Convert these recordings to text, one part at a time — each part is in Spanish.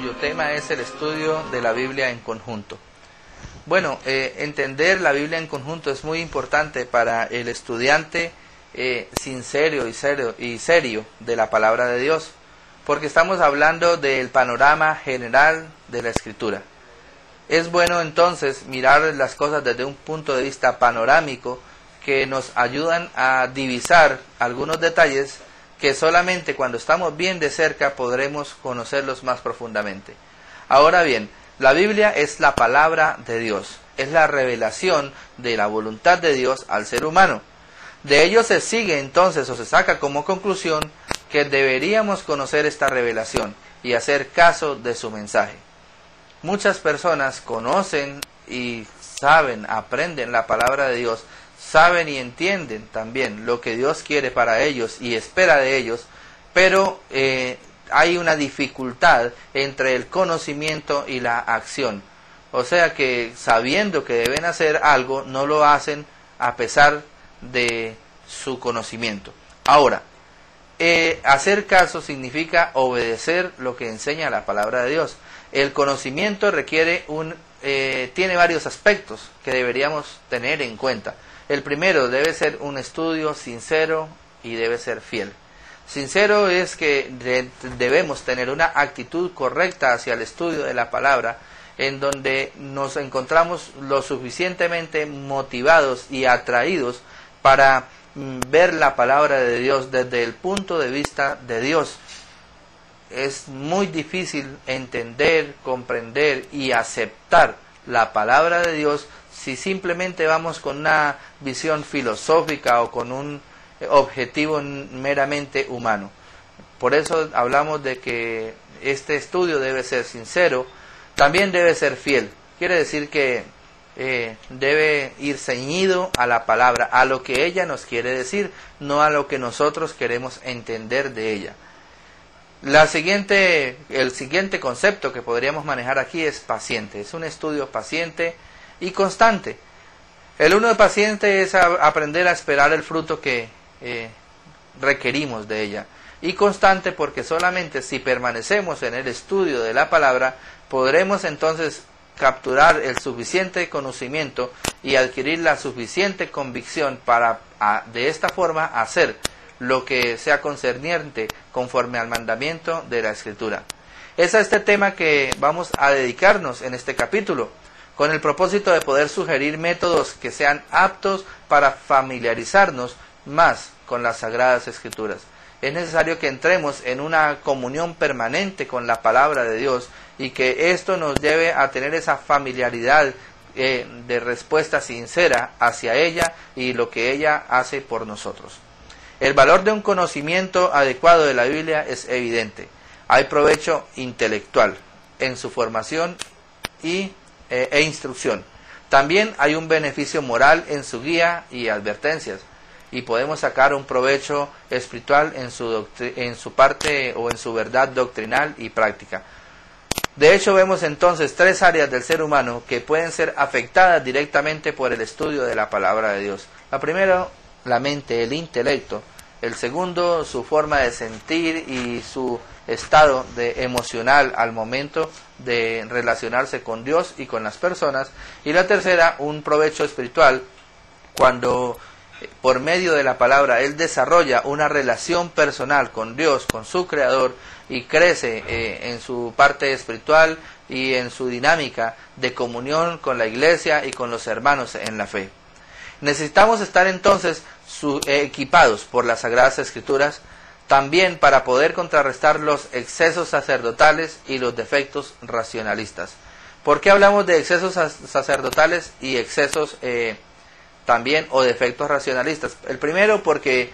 cuyo tema es el estudio de la Biblia en conjunto. Bueno, entender la Biblia en conjunto es muy importante para el estudiante sincero y serio de la palabra de Dios, porque estamos hablando del panorama general de la Escritura. Es bueno entonces mirar las cosas desde un punto de vista panorámico que nos ayudan a divisar algunos detalles que solamente cuando estamos bien de cerca podremos conocerlos más profundamente. Ahora bien, la Biblia es la palabra de Dios, es la revelación de la voluntad de Dios al ser humano. De ello se sigue entonces o se saca como conclusión que deberíamos conocer esta revelación y hacer caso de su mensaje. Muchas personas conocen y saben, aprenden la palabra de Dios, saben y entienden también lo que Dios quiere para ellos y espera de ellos, pero hay una dificultad entre el conocimiento y la acción. O sea que sabiendo que deben hacer algo, no lo hacen a pesar de su conocimiento. Ahora, hacer caso significa obedecer lo que enseña la palabra de Dios. El conocimiento requiere tiene varios aspectos que deberíamos tener en cuenta. El primero debe ser un estudio sincero y debe ser fiel. Sincero es que debemos tener una actitud correcta hacia el estudio de la palabra, en donde nos encontramos lo suficientemente motivados y atraídos para ver la palabra de Dios desde el punto de vista de Dios. Es muy difícil entender, comprender y aceptar la palabra de Dios si simplemente vamos con una visión filosófica o con un objetivo meramente humano. Por eso hablamos de que este estudio debe ser sincero, también debe ser fiel. Quiere decir que debe ir ceñido a la palabra, a lo que ella nos quiere decir, no a lo que nosotros queremos entender de ella. El siguiente concepto que podríamos manejar aquí es paciente. Es un estudio paciente y constante. El uno de paciente es aprender a esperar el fruto que requerimos de ella. Y constante porque solamente si permanecemos en el estudio de la palabra, podremos entonces capturar el suficiente conocimiento y adquirir la suficiente convicción para de esta forma hacer lo que sea concerniente conforme al mandamiento de la Escritura. Es a este tema que vamos a dedicarnos en este capítulo, con el propósito de poder sugerir métodos que sean aptos para familiarizarnos más con las Sagradas Escrituras. Es necesario que entremos en una comunión permanente con la palabra de Dios y que esto nos lleve a tener esa familiaridad de respuesta sincera hacia ella y lo que ella hace por nosotros. El valor de un conocimiento adecuado de la Biblia es evidente. Hay provecho intelectual en su formación e instrucción. También hay un beneficio moral en su guía y advertencias. Y podemos sacar un provecho espiritual en su parte o en su verdad doctrinal y práctica. De hecho, vemos entonces tres áreas del ser humano que pueden ser afectadas directamente por el estudio de la palabra de Dios. La primera, la mente, el intelecto. El segundo, su forma de sentir y su estado emocional al momento de relacionarse con Dios y con las personas. Y la tercera, un provecho espiritual, cuando por medio de la palabra él desarrolla una relación personal con Dios, con su Creador, y crece en su parte espiritual y en su dinámica de comunión con la iglesia y con los hermanos en la fe. Necesitamos estar entonces equipados por las Sagradas Escrituras, también para poder contrarrestar los excesos sacerdotales y los defectos racionalistas. ¿Por qué hablamos de excesos sacerdotales y excesos también o defectos racionalistas? El primero porque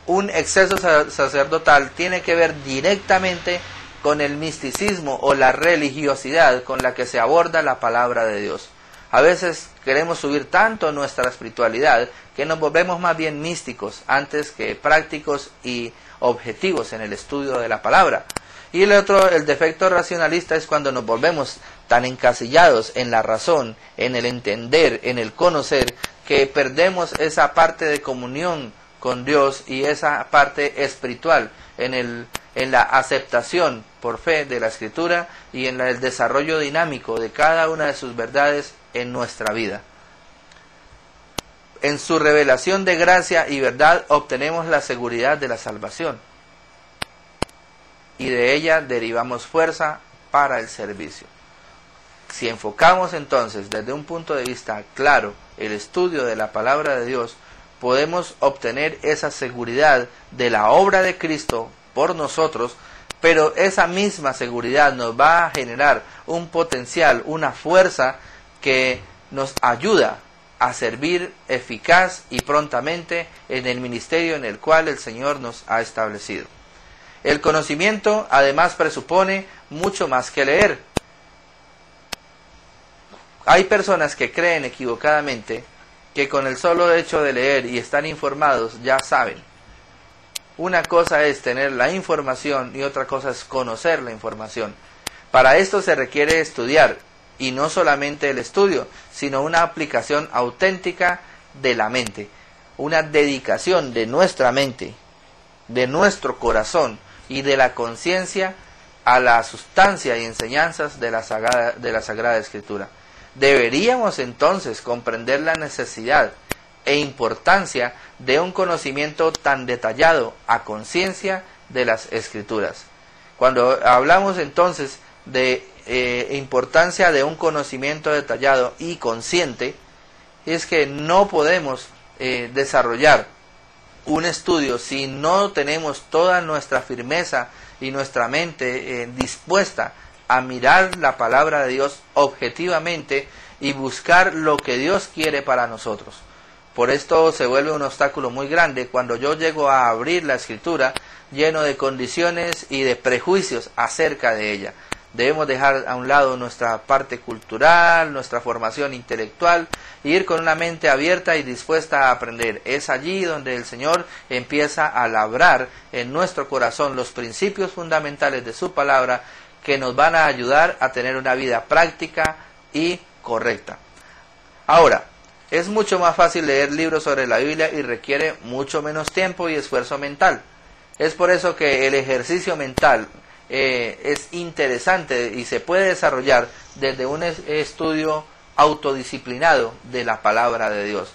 un exceso sacerdotal tiene que ver directamente con el misticismo o la religiosidad con la que se aborda la palabra de Dios. A veces queremos subir tanto nuestra espiritualidad que nos volvemos más bien místicos antes que prácticos y objetivos en el estudio de la palabra. Y el defecto racionalista es cuando nos volvemos tan encasillados en la razón, en el entender, en el conocer, que perdemos esa parte de comunión con Dios y esa parte espiritual en en la aceptación por fe de la Escritura y en el desarrollo dinámico de cada una de sus verdades en nuestra vida. En su revelación de gracia y verdad obtenemos la seguridad de la salvación y de ella derivamos fuerza para el servicio. Si enfocamos entonces desde un punto de vista claro el estudio de la palabra de Dios, podemos obtener esa seguridad de la obra de Cristo por nosotros, pero esa misma seguridad nos va a generar un potencial, una fuerza que nos ayuda a servir eficaz y prontamente en el ministerio en el cual el Señor nos ha establecido. El conocimiento además presupone mucho más que leer. Hay personas que creen equivocadamente que con el solo hecho de leer y estar informados ya saben. Una cosa es tener la información y otra cosa es conocer la información. Para esto se requiere estudiar, y no solamente el estudio, sino una aplicación auténtica de la mente, una dedicación de nuestra mente, de nuestro corazón y de la conciencia a la sustancia y enseñanzas de la Sagrada Escritura. Deberíamos entonces comprender la necesidad e importancia de un conocimiento tan detallado a conciencia de las Escrituras. Cuando hablamos entonces de importancia de un conocimiento detallado y consciente, es que no podemos desarrollar un estudio si no tenemos toda nuestra firmeza y nuestra mente dispuesta a mirar la palabra de Dios objetivamente y buscar lo que Dios quiere para nosotros. Por esto se vuelve un obstáculo muy grande cuando yo llego a abrir la Escritura lleno de condiciones y de prejuicios acerca de ella. Debemos dejar a un lado nuestra parte cultural, nuestra formación intelectual, e ir con una mente abierta y dispuesta a aprender. Es allí donde el Señor empieza a labrar en nuestro corazón los principios fundamentales de su palabra que nos van a ayudar a tener una vida práctica y correcta. Ahora, es mucho más fácil leer libros sobre la Biblia y requiere mucho menos tiempo y esfuerzo mental. Es por eso que el ejercicio mental es interesante y se puede desarrollar desde un estudio autodisciplinado de la palabra de Dios.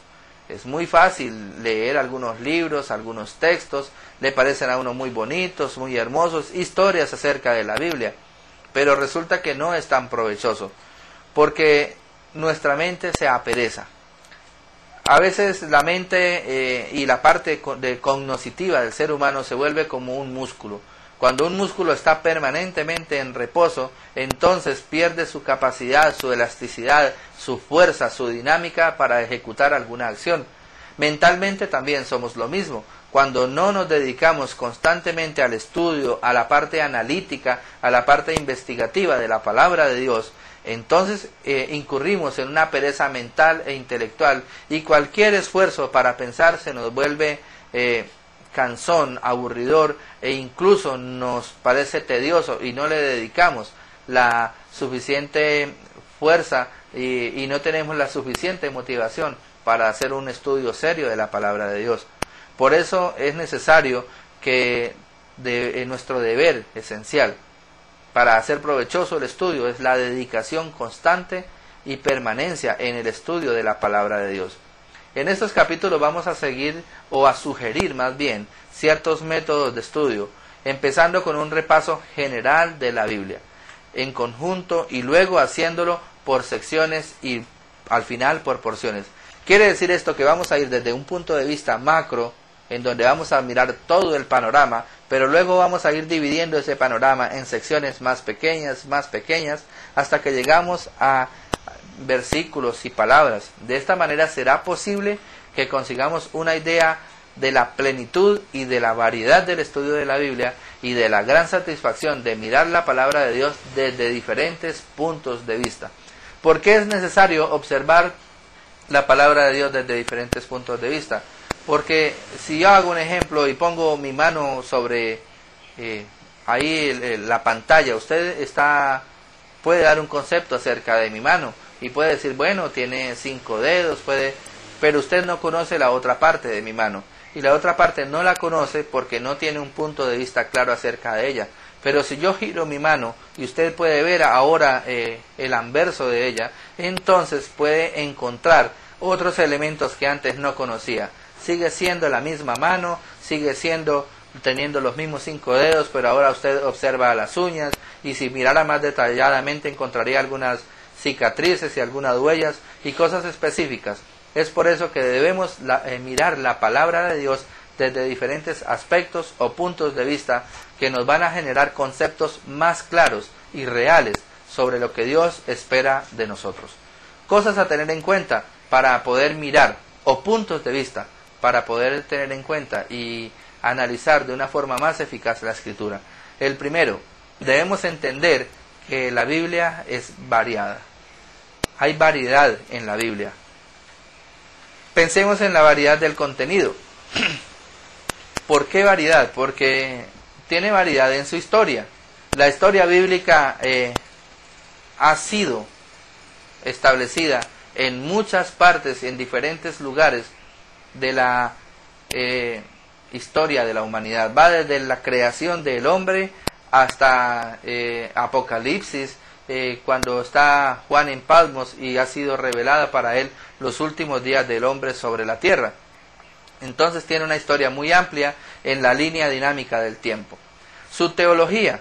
Es muy fácil leer algunos libros, algunos textos, le parecen a uno muy bonitos, muy hermosos, historias acerca de la Biblia, pero resulta que no es tan provechoso, porque nuestra mente se apereza. A veces la mente y la parte cognitiva del ser humano se vuelve como un músculo. Cuando un músculo está permanentemente en reposo, entonces pierde su capacidad, su elasticidad, su fuerza, su dinámica para ejecutar alguna acción. Mentalmente también somos lo mismo. Cuando no nos dedicamos constantemente al estudio, a la parte analítica, a la parte investigativa de la palabra de Dios, entonces incurrimos en una pereza mental e intelectual y cualquier esfuerzo para pensar se nos vuelve cansón, aburridor e incluso nos parece tedioso y no le dedicamos la suficiente fuerza y no tenemos la suficiente motivación para hacer un estudio serio de la palabra de Dios. Por eso es necesario que nuestro deber esencial para hacer provechoso el estudio es la dedicación constante y permanencia en el estudio de la palabra de Dios. En estos capítulos vamos a seguir o a sugerir más bien ciertos métodos de estudio, empezando con un repaso general de la Biblia en conjunto y luego haciéndolo por secciones y al final por porciones. Quiere decir esto que vamos a ir desde un punto de vista macro, en donde vamos a mirar todo el panorama, pero luego vamos a ir dividiendo ese panorama en secciones más pequeñas, hasta que llegamos a versículos y palabras. De esta manera será posible que consigamos una idea de la plenitud y de la variedad del estudio de la Biblia y de la gran satisfacción de mirar la palabra de Dios desde diferentes puntos de vista. ¿Por qué es necesario observar la palabra de Dios desde diferentes puntos de vista? Porque si yo hago un ejemplo y pongo mi mano sobre ahí la pantalla, usted puede dar un concepto acerca de mi mano y puede decir, bueno, tiene 5 dedos, pero usted no conoce la otra parte de mi mano. y la otra parte no la conoce porque no tiene un punto de vista claro acerca de ella. Pero si yo giro mi mano y usted puede ver ahora el anverso de ella, entonces puede encontrar otros elementos que antes no conocía. Sigue siendo la misma mano, sigue teniendo los mismos 5 dedos, pero ahora usted observa las uñas, y si mirara más detalladamente encontraría algunas cicatrices y algunas huellas y cosas específicas. Es por eso que debemos mirar la palabra de Dios desde diferentes aspectos o puntos de vista que nos van a generar conceptos más claros y reales sobre lo que Dios espera de nosotros. Cosas a tener en cuenta para poder mirar, o puntos de vista para poder tener en cuenta y analizar de una forma más eficaz la Escritura. El primero, debemos entender que la Biblia es variada. Hay variedad en la Biblia. Pensemos en la variedad del contenido. ¿Por qué variedad? Porque tiene variedad en su historia. La historia bíblica ha sido establecida en muchas partes, en diferentes lugares de la historia de la humanidad. Va desde la creación del hombre hasta Apocalipsis, cuando está Juan en Patmos y ha sido revelada para él los últimos días del hombre sobre la tierra. Entonces tiene una historia muy amplia en la línea dinámica del tiempo. Su teología,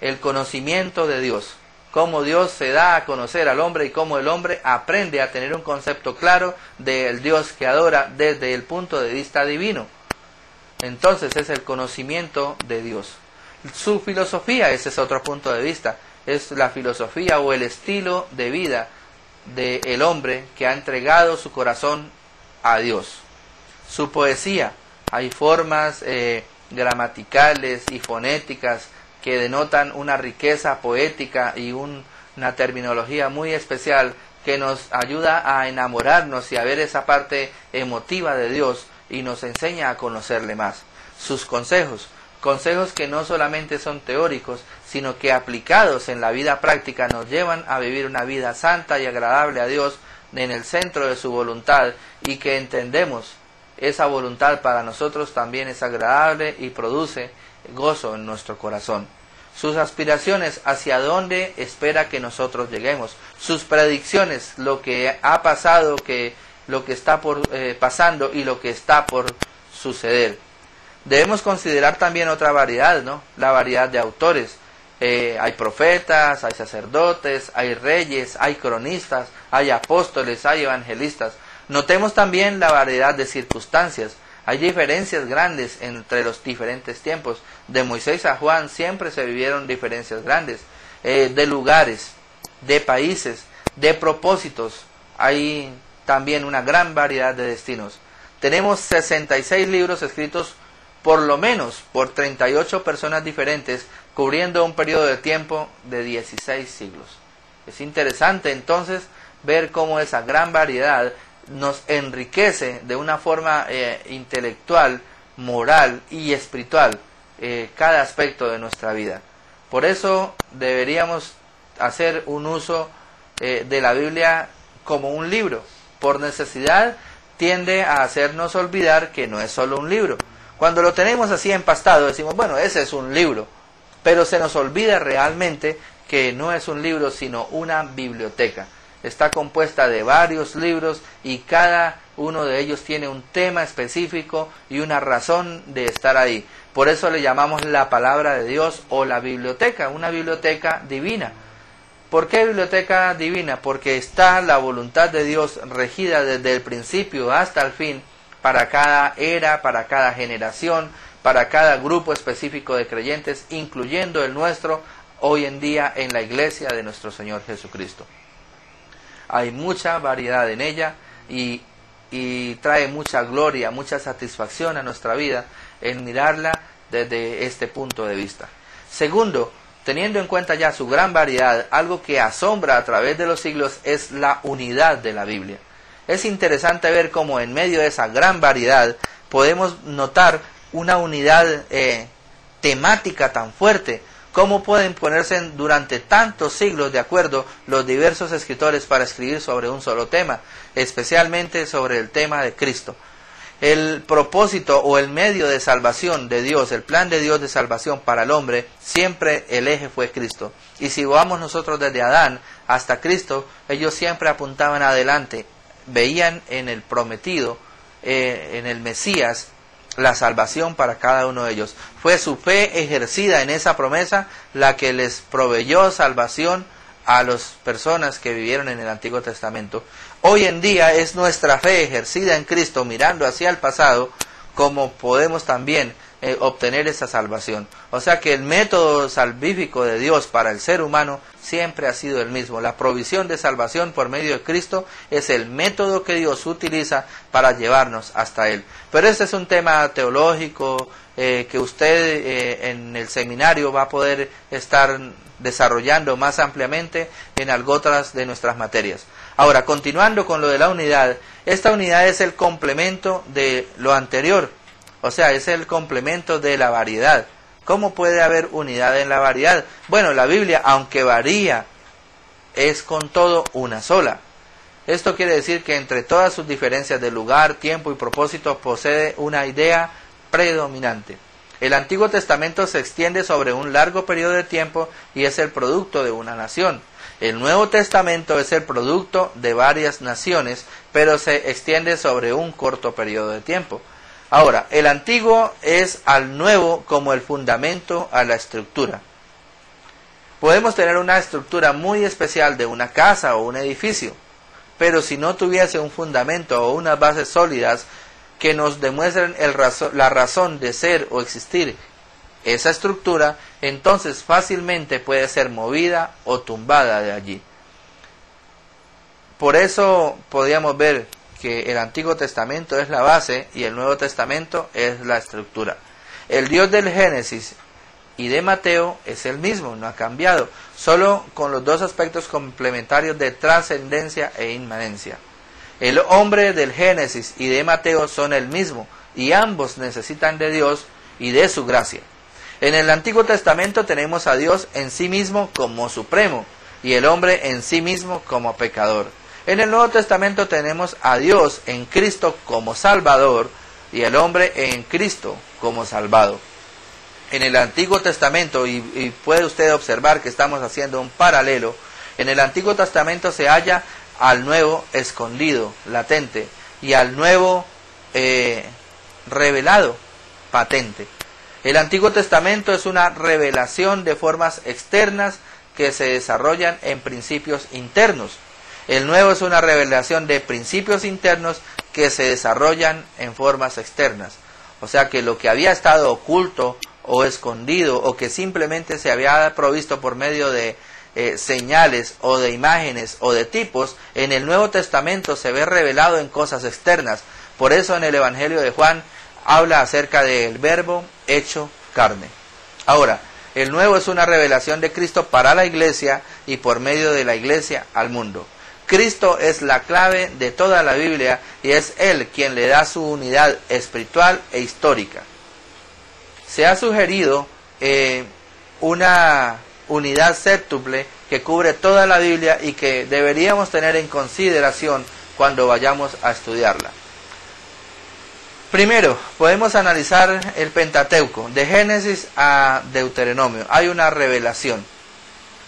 el conocimiento de Dios, cómo Dios se da a conocer al hombre y cómo el hombre aprende a tener un concepto claro del Dios que adora desde el punto de vista divino. Entonces es el conocimiento de Dios. Su filosofía, ese es otro punto de vista, es la filosofía o el estilo de vida del hombre que ha entregado su corazón a Dios. Su poesía, hay formas gramaticales y fonéticas que denotan una riqueza poética y una terminología muy especial que nos ayuda a enamorarnos y a ver esa parte emotiva de Dios y nos enseña a conocerle más. Sus consejos que no solamente son teóricos, sino que aplicados en la vida práctica nos llevan a vivir una vida santa y agradable a Dios en el centro de su voluntad, y que entendemos esa voluntad para nosotros también es agradable y produce gozo en nuestro corazón. Sus aspiraciones, hacia dónde espera que nosotros lleguemos. Sus predicciones, lo que ha pasado, lo que está pasando y lo que está por suceder. Debemos considerar también otra variedad, ¿no? La variedad de autores. Hay profetas, hay sacerdotes, hay reyes, hay cronistas, hay apóstoles, hay evangelistas. Notemos también la variedad de circunstancias. Hay diferencias grandes entre los diferentes tiempos. De Moisés a Juan siempre se vivieron diferencias grandes. De lugares, de países, de propósitos. Hay también una gran variedad de destinos. Tenemos 66 libros escritos por lo menos por 38 personas diferentes, cubriendo un periodo de tiempo de 16 siglos. Es interesante entonces ver cómo esa gran variedad nos enriquece de una forma intelectual, moral y espiritual cada aspecto de nuestra vida. Por eso deberíamos hacer un uso de la Biblia como un libro. Por necesidad tiende a hacernos olvidar que no es solo un libro. Cuando lo tenemos así empastado decimos, bueno, ese es un libro, pero se nos olvida realmente que no es un libro sino una biblioteca. Está compuesta de varios libros y cada uno de ellos tiene un tema específico y una razón de estar ahí. Por eso le llamamos la palabra de Dios o la biblioteca, una biblioteca divina. ¿Por qué biblioteca divina? Porque está la voluntad de Dios regida desde el principio hasta el fin para cada era, para cada generación, para cada grupo específico de creyentes, incluyendo el nuestro hoy en día en la iglesia de nuestro Señor Jesucristo. Hay mucha variedad en ella y trae mucha gloria, mucha satisfacción a nuestra vida en mirarla desde este punto de vista. Segundo, teniendo en cuenta ya su gran variedad, algo que asombra a través de los siglos es la unidad de la Biblia. Es interesante ver cómo en medio de esa gran variedad podemos notar una unidad temática tan fuerte. ¿Cómo pueden ponerse durante tantos siglos de acuerdo los diversos escritores para escribir sobre un solo tema, especialmente sobre el tema de Cristo? el propósito o el medio de salvación de Dios, el plan de Dios de salvación para el hombre, siempre el eje fue Cristo. Y si vamos nosotros desde Adán hasta Cristo, ellos siempre apuntaban adelante, veían en el prometido, en el Mesías, la salvación para cada uno de ellos. Fue su fe ejercida en esa promesa la que les proveyó salvación a las personas que vivieron en el Antiguo Testamento. Hoy en día es nuestra fe ejercida en Cristo, mirando hacia el pasado, como podemos también obtener esa salvación. O sea que el método salvífico de Dios para el ser humano siempre ha sido el mismo. La provisión de salvación por medio de Cristo es el método que Dios utiliza para llevarnos hasta Él. Pero este es un tema teológico que usted en el seminario va a poder estar desarrollando más ampliamente en otras de nuestras materias. Ahora, continuando con lo de la unidad, esta unidad es el complemento de lo anterior, o sea, es el complemento de la variedad. ¿Cómo puede haber unidad en la variedad? Bueno, la Biblia, aunque varía, es con todo una sola. Esto quiere decir que entre todas sus diferencias de lugar, tiempo y propósito posee una idea predominante. El Antiguo Testamento se extiende sobre un largo periodo de tiempo y es el producto de una nación. El Nuevo Testamento es el producto de varias naciones, pero se extiende sobre un corto periodo de tiempo. Ahora, el Antiguo es al Nuevo como el fundamento a la estructura. Podemos tener una estructura muy especial de una casa o un edificio, pero si no tuviese un fundamento o unas bases sólidas que nos demuestren la razón de ser o existir esa estructura, entonces fácilmente puede ser movida o tumbada de allí. Por eso podríamos ver que el Antiguo Testamento es la base y el Nuevo Testamento es la estructura. El Dios del Génesis y de Mateo es el mismo, no ha cambiado, solo con los dos aspectos complementarios de trascendencia e inmanencia. El hombre del Génesis y de Mateo son el mismo, y ambos necesitan de Dios y de su gracia. En el Antiguo Testamento tenemos a Dios en sí mismo como supremo, y el hombre en sí mismo como pecador. En el Nuevo Testamento tenemos a Dios en Cristo como Salvador, y el hombre en Cristo como salvado. En el Antiguo Testamento, y puede usted observar que estamos haciendo un paralelo, en el Antiguo Testamento se halla al Nuevo escondido, latente, y al Nuevo revelado, patente. El Antiguo Testamento es una revelación de formas externas que se desarrollan en principios internos. El Nuevo es una revelación de principios internos que se desarrollan en formas externas. O sea que lo que había estado oculto o escondido o que simplemente se había provisto por medio de señales o de imágenes o de tipos, en el Nuevo Testamento se ve revelado en cosas externas. Por eso en el Evangelio de Juan habla acerca del Verbo hecho carne. Ahora, el Nuevo es una revelación de Cristo para la Iglesia y por medio de la Iglesia al mundo. Cristo es la clave de toda la Biblia y es Él quien le da su unidad espiritual e histórica. Se ha sugerido una unidad séptuple que cubre toda la Biblia y que deberíamos tener en consideración cuando vayamos a estudiarla. Primero, podemos analizar el Pentateuco, de Génesis a Deuteronomio. Hay una revelación.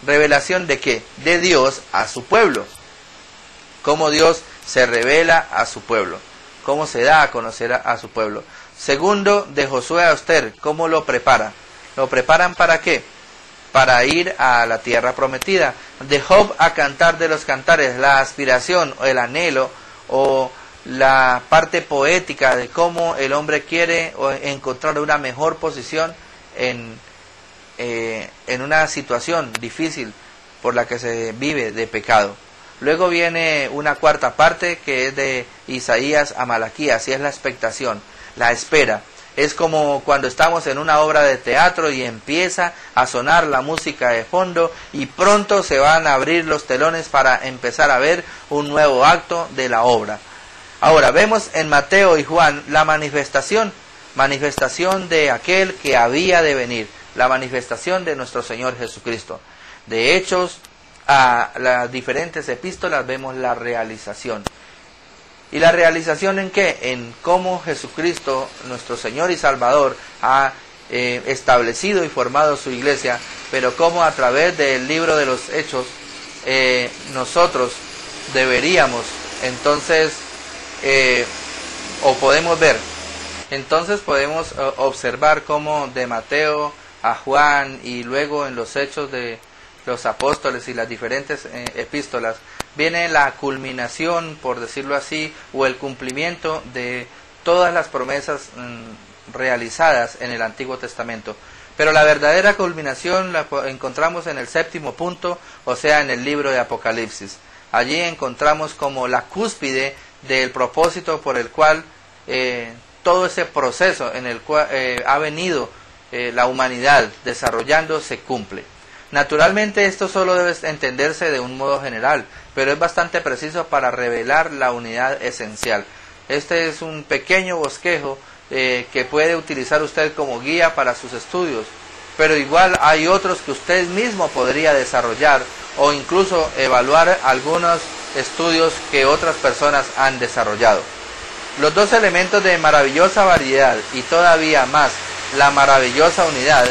¿Revelación de qué? De Dios a su pueblo. Cómo Dios se revela a su pueblo. Cómo se da a conocer a su pueblo. Segundo, de Josué a Esther, cómo lo prepara. ¿Lo preparan para qué? Para ir a la tierra prometida. De Job a Cantar de los Cantares, la aspiración o el anhelo o la parte poética de cómo el hombre quiere encontrar una mejor posición en una situación difícil por la que se vive de pecado. Luego viene una cuarta parte que es de Isaías a Malaquías y es la expectación, la espera. Es como cuando estamos en una obra de teatro y empieza a sonar la música de fondo y pronto se van a abrir los telones para empezar a ver un nuevo acto de la obra. Ahora, vemos en Mateo y Juan la manifestación de aquel que había de venir, la manifestación de nuestro Señor Jesucristo. De Hechos a las diferentes epístolas vemos la realización. ¿Y la realización en qué? En cómo Jesucristo, nuestro Señor y Salvador, ha establecido y formado su iglesia, pero cómo a través del libro de los Hechos nosotros deberíamos entonces, o podemos ver, entonces podemos observar cómo de Mateo a Juan y luego en los Hechos de los Apóstoles y las diferentes epístolas, viene la culminación, por decirlo así, o el cumplimiento de todas las promesas realizadas en el Antiguo Testamento. Pero la verdadera culminación la encontramos en el 7º punto, o sea, en el libro de Apocalipsis. Allí encontramos como la cúspide del propósito por el cual todo ese proceso en el cual ha venido la humanidad desarrollando se cumple. Naturalmente esto solo debe entenderse de un modo general, pero es bastante preciso para revelar la unidad esencial. Este es un pequeño bosquejo que puede utilizar usted como guía para sus estudios, pero igual hay otros que usted mismo podría desarrollar o incluso evaluar algunos estudios que otras personas han desarrollado. Los dos elementos de maravillosa variedad y todavía más la maravillosa unidad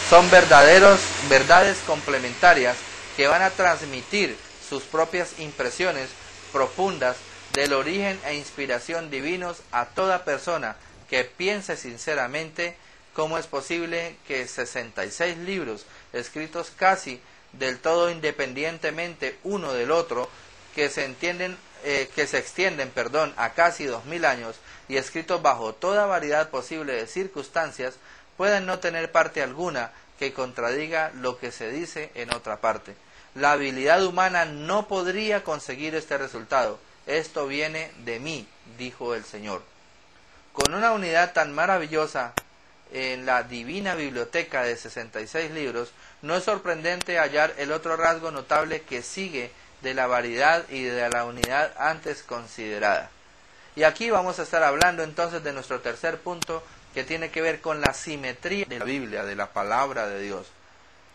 son verdades complementarias que van a transmitir sus propias impresiones profundas del origen e inspiración divinos a toda persona que piense sinceramente cómo es posible que 66 libros escritos casi del todo independientemente uno del otro, que se extienden a casi 2000 años y escritos bajo toda variedad posible de circunstancias, pueden no tener parte alguna que contradiga lo que se dice en otra parte. La habilidad humana no podría conseguir este resultado. Esto viene de mí, dijo el Señor. Con una unidad tan maravillosa en la divina biblioteca de 66 libros, no es sorprendente hallar el otro rasgo notable que sigue de la variedad y de la unidad antes considerada. Y aquí vamos a estar hablando entonces de nuestro tercer punto, que tiene que ver con la simetría de la Biblia, de la palabra de Dios.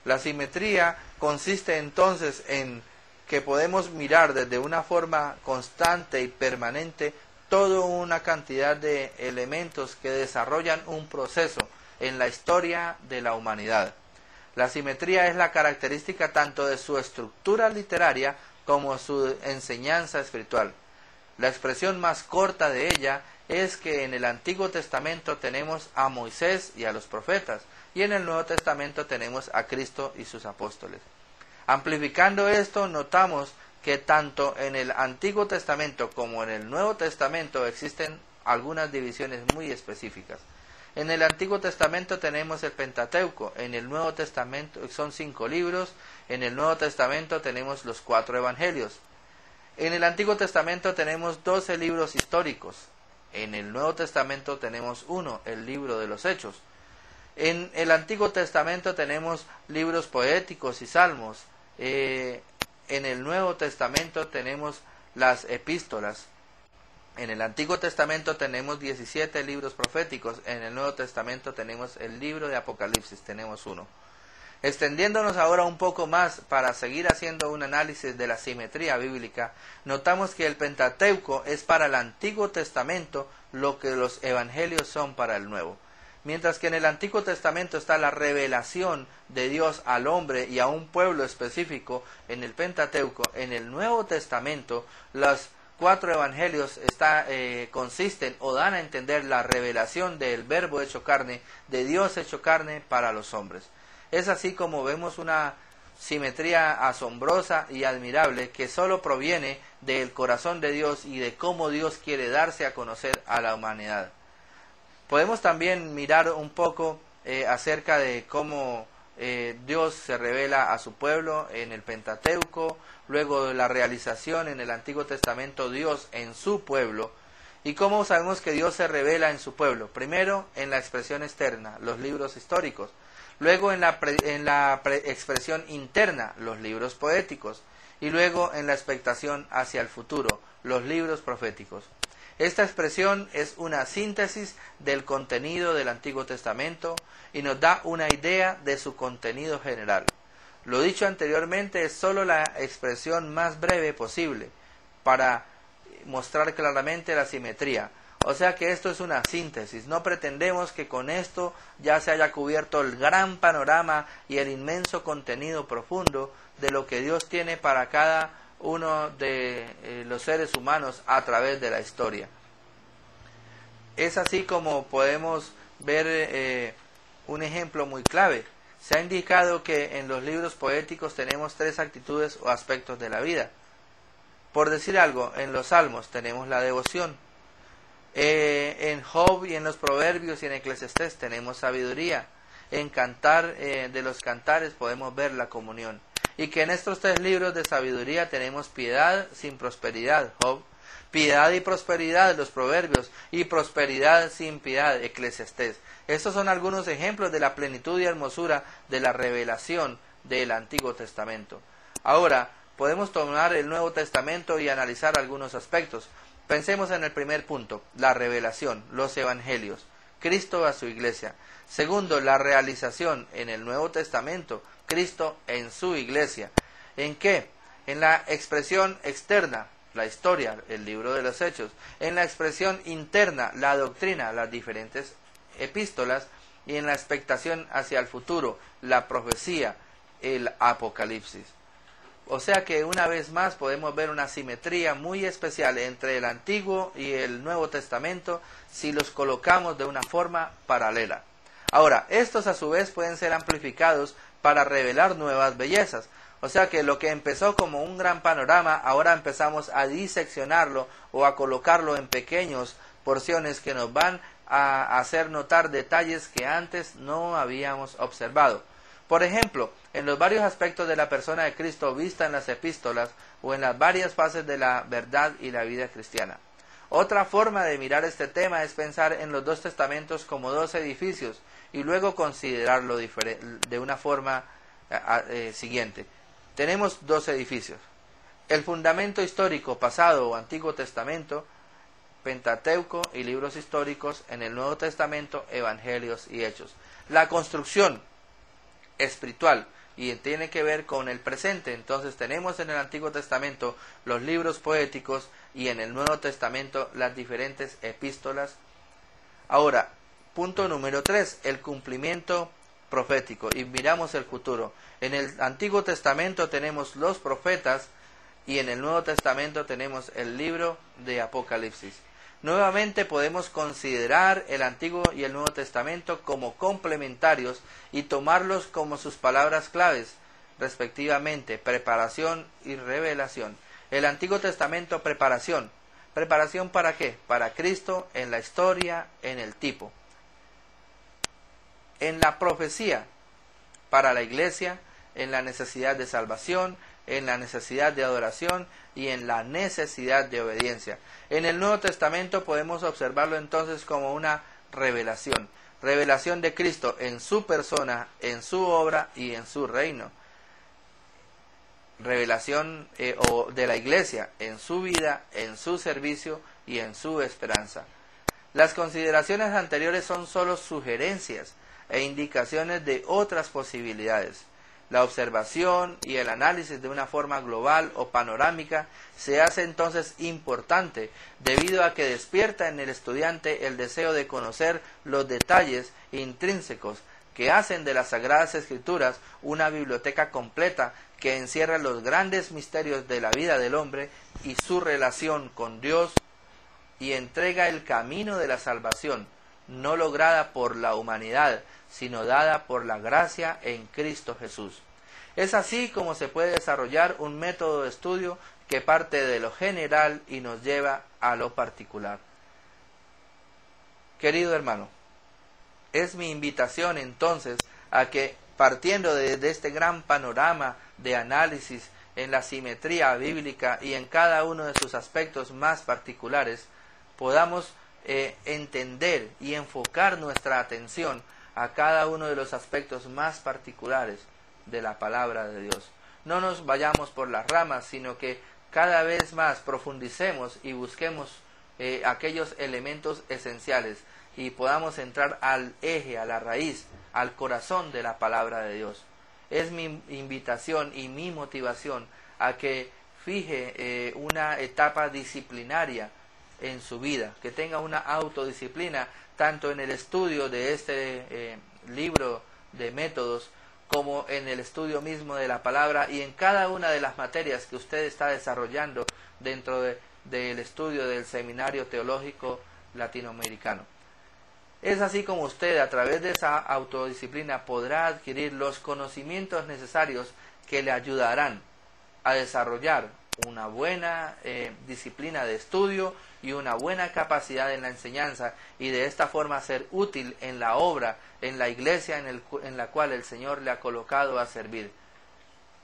La simetría consiste entonces en que podemos mirar desde una forma constante y permanente toda una cantidad de elementos que desarrollan un proceso en la historia de la humanidad. La simetría es la característica tanto de su estructura literaria como su enseñanza espiritual. La expresión más corta de ella es que en el Antiguo Testamento tenemos a Moisés y a los profetas, y en el Nuevo Testamento tenemos a Cristo y sus apóstoles. Amplificando esto, notamos que tanto en el Antiguo Testamento como en el Nuevo Testamento existen algunas divisiones muy específicas. En el Antiguo Testamento tenemos el Pentateuco, en el Nuevo Testamento son 5 libros, en el Nuevo Testamento tenemos los 4 evangelios. En el Antiguo Testamento tenemos 12 libros históricos, en el Nuevo Testamento tenemos 1, el libro de los Hechos. En el Antiguo Testamento tenemos libros poéticos y salmos. En el Nuevo Testamento tenemos las epístolas. En el Antiguo Testamento tenemos 17 libros proféticos. En el Nuevo Testamento tenemos el libro de Apocalipsis, tenemos 1. Extendiéndonos ahora un poco más para seguir haciendo un análisis de la simetría bíblica, notamos que el Pentateuco es para el Antiguo Testamento lo que los Evangelios son para el Nuevo. Mientras que en el Antiguo Testamento está la revelación de Dios al hombre y a un pueblo específico en el Pentateuco, en el Nuevo Testamento los 4 evangelios consisten o dan a entender la revelación del Verbo hecho carne, de Dios hecho carne para los hombres. Es así como vemos una simetría asombrosa y admirable que solo proviene del corazón de Dios y de cómo Dios quiere darse a conocer a la humanidad. Podemos también mirar un poco acerca de cómo Dios se revela a su pueblo en el Pentateuco, luego de la realización en el Antiguo Testamento Dios en su pueblo, y cómo sabemos que Dios se revela en su pueblo. Primero en la expresión externa, los libros históricos, luego en la expresión interna, los libros poéticos, y luego en la expectación hacia el futuro, los libros proféticos. Esta expresión es una síntesis del contenido del Antiguo Testamento y nos da una idea de su contenido general. Lo dicho anteriormente es solo la expresión más breve posible para mostrar claramente la simetría. O sea que esto es una síntesis. No pretendemos que con esto ya se haya cubierto el gran panorama y el inmenso contenido profundo de lo que Dios tiene para cada uno de los seres humanos a través de la historia. Es así como podemos ver un ejemplo muy clave. Se ha indicado que en los libros poéticos tenemos 3 actitudes o aspectos de la vida. Por decir algo, en los Salmos tenemos la devoción. En Job y en los Proverbios y en Eclesiastés tenemos sabiduría. En Cantar de los Cantares podemos ver la comunión. Y que en estos 3 libros de sabiduría tenemos piedad sin prosperidad, Job, piedad y prosperidad, los Proverbios, y prosperidad sin piedad, Eclesiastés. Estos son algunos ejemplos de la plenitud y hermosura de la revelación del Antiguo Testamento. Ahora, podemos tomar el Nuevo Testamento y analizar algunos aspectos. Pensemos en el primer punto, la revelación, los evangelios, Cristo a su iglesia. Segundo, la realización en el Nuevo Testamento, Cristo en su iglesia. ¿En qué? En la expresión externa, la historia, el libro de los Hechos. En la expresión interna, la doctrina, las diferentes epístolas. Y en la expectación hacia el futuro, la profecía, el Apocalipsis. O sea que una vez más podemos ver una simetría muy especial entre el Antiguo y el Nuevo Testamento si los colocamos de una forma paralela. Ahora, estos a su vez pueden ser amplificados para revelar nuevas bellezas. O sea que lo que empezó como un gran panorama, ahora empezamos a diseccionarlo o a colocarlo en pequeñas porciones que nos van a hacer notar detalles que antes no habíamos observado. Por ejemplo, en los varios aspectos de la persona de Cristo vista en las epístolas o en las varias fases de la verdad y la vida cristiana. Otra forma de mirar este tema es pensar en los 2 testamentos como 2 edificios y luego considerarlo de una forma siguiente. Tenemos 2 edificios. El fundamento histórico pasado o Antiguo Testamento, Pentateuco y libros históricos, en el Nuevo Testamento, Evangelios y Hechos. La construcción espiritual y tiene que ver con el presente. Entonces tenemos en el Antiguo Testamento los libros poéticos y en el Nuevo Testamento las diferentes epístolas. Ahora, punto número 3, el cumplimiento profético, y miramos el futuro. En el Antiguo Testamento tenemos los profetas y en el Nuevo Testamento tenemos el libro de Apocalipsis. Nuevamente podemos considerar el Antiguo y el Nuevo Testamento como complementarios y tomarlos como sus palabras claves, respectivamente, preparación y revelación. El Antiguo Testamento, preparación. ¿Preparación para qué? Para Cristo en la historia, en el tipo. En la profecía, para la iglesia, en la necesidad de salvación, en la necesidad de adoración y en la necesidad de obediencia. En el Nuevo Testamento podemos observarlo entonces como una revelación. Revelación de Cristo en su persona, en su obra y en su reino. Revelación de la iglesia en su vida, en su servicio y en su esperanza. Las consideraciones anteriores son solo sugerencias e indicaciones de otras posibilidades. La observación y el análisis de una forma global o panorámica se hace entonces importante debido a que despierta en el estudiante el deseo de conocer los detalles intrínsecos que hacen de las Sagradas Escrituras una biblioteca completa que encierra los grandes misterios de la vida del hombre y su relación con Dios y entrega el camino de la salvación, no lograda por la humanidad, sino dada por la gracia en Cristo Jesús. Es así como se puede desarrollar un método de estudio que parte de lo general y nos lleva a lo particular. Querido hermano, es mi invitación entonces a que, partiendo de este gran panorama de análisis en la simetría bíblica y en cada uno de sus aspectos más particulares, podamos entender y enfocar nuestra atención a cada uno de los aspectos más particulares de la palabra de Dios. No nos vayamos por las ramas, sino que cada vez más profundicemos y busquemos aquellos elementos esenciales y podamos entrar al eje, a la raíz, al corazón de la palabra de Dios. Es mi invitación y mi motivación a que fije una etapa disciplinaria en su vida, que tenga una autodisciplina tanto en el estudio de este libro de métodos como en el estudio mismo de la palabra y en cada una de las materias que usted está desarrollando dentro del estudio del Seminario Teológico Latinoamericano. Es así como usted, a través de esa autodisciplina, podrá adquirir los conocimientos necesarios que le ayudarán a desarrollar una buena disciplina de estudio y una buena capacidad en la enseñanza, y de esta forma ser útil en la obra, en la iglesia en la cual el Señor le ha colocado a servir.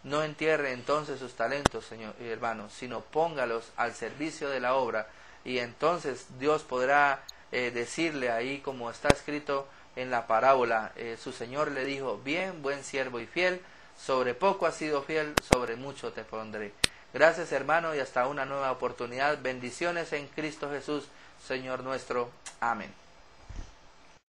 No entierre entonces sus talentos, señor y hermanos, sino póngalos al servicio de la obra, y entonces Dios podrá decirle ahí, como está escrito en la parábola, su Señor le dijo: bien, buen siervo y fiel, sobre poco has sido fiel, sobre mucho te pondré. Gracias, hermano, y hasta una nueva oportunidad. Bendiciones en Cristo Jesús, Señor nuestro. Amén.